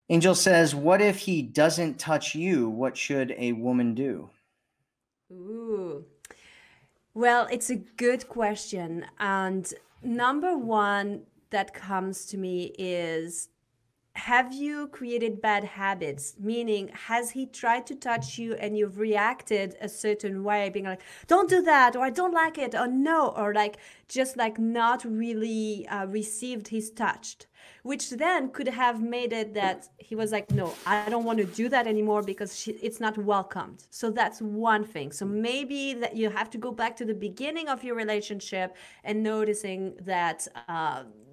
Angel says, what if he doesn't touch you? What should a woman do? Ooh. Well, it's a good question. And number one that comes to me is, have you created bad habits? Meaning, has he tried to touch you and you've reacted a certain way, being like, don't do that, or I don't like it, or no, or like just like not really received his touch, which then could have made it that he was like, no, I don't want to do that anymore because it's not welcomed. So that's one thing. So maybe that you have to go back to the beginning of your relationship and noticing that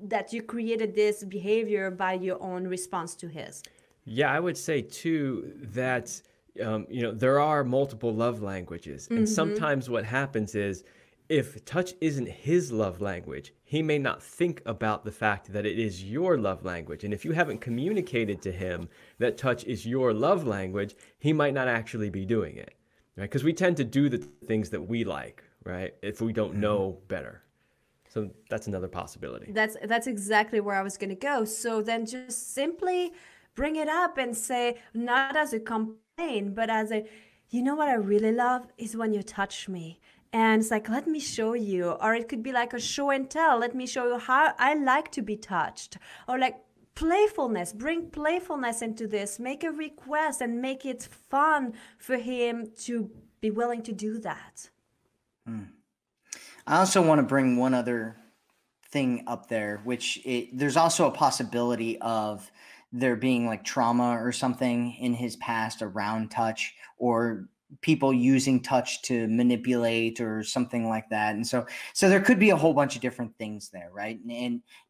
that you created this behavior by your own response to his. Yeah, I would say too that there are multiple love languages, and sometimes what happens is if touch isn't his love language, he may not think about the fact that it is your love language. And if you haven't communicated to him that touch is your love language, he might not actually be doing it, right? Because we tend to do the things that we like, right? If we don't Mhm. know better. So that's another possibility. That's exactly where I was going to go. So then just simply bring it up and say, not as a complaint, but as a, you know what I really love is when you touch me. And it's like, let me show you. Or it could be like a show and tell. Let me show you how I like to be touched. Or like playfulness, bring playfulness into this. Make a request and make it fun for him to be willing to do that. Hmm. I also want to bring one other thing up there, there's also a possibility of there being like trauma or something in his past around touch, or people using touch to manipulate or something like that. And so there could be a whole bunch of different things there, right?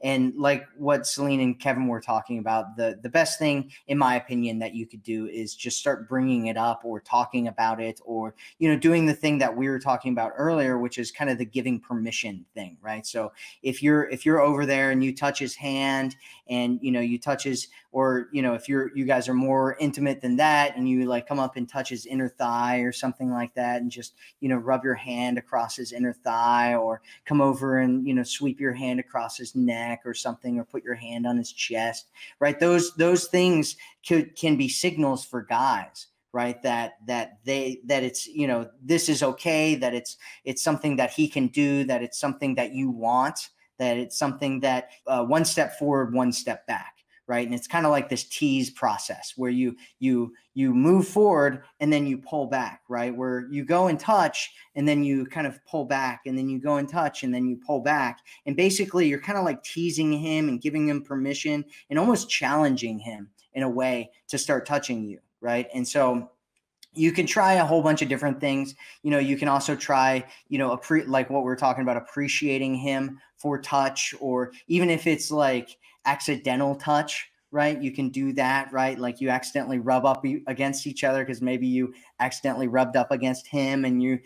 And like what Celine and Kevin were talking about, the best thing in my opinion that you could do is just start bringing it up or talking about it, or doing the thing that we were talking about earlier, which is kind of the giving permission thing, right? So if you're over there and you touch his hand, and you touch his, or if you guys are more intimate than that, and you like come up and touch his inner thigh or something like that, and just rub your hand across his inner thigh, or come over and sweep your hand across his neck or something, or put your hand on his chest, right? Those things can be signals for guys, right? That it's this is okay, that it's something that he can do, that it's something that you want, that it's something that one step forward, one step back, right? And it's kind of like this tease process where you move forward and then you pull back, right? Where you go and touch and then you kind of pull back, and then you go and touch and then you pull back, and basically you're kind of like teasing him and giving him permission and almost challenging him in a way to start touching you, right? And so you can try a whole bunch of different things. You can also try, like what we're talking about, appreciating him for touch, or even if it's like accidental touch, right? You can do that, right? Like you accidentally rub up against each other because maybe you accidentally rubbed up against him, and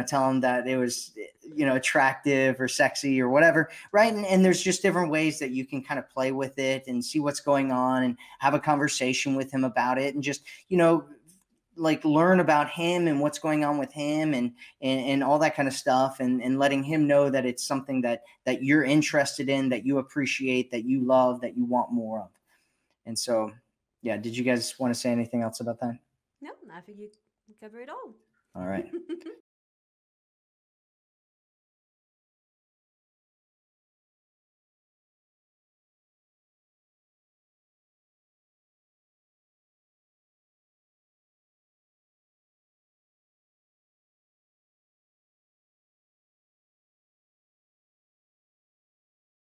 tell him that it was, attractive or sexy or whatever, right? And there's just different ways that you can kind of play with it and see what's going on and have a conversation with him about it, and just, like learn about him and what's going on with him, and all that kind of stuff, and letting him know that it's something that you're interested in, that you appreciate, that you love, that you want more of. And so, yeah, did you guys want to say anything else about that? No, I think you cover it all. All right.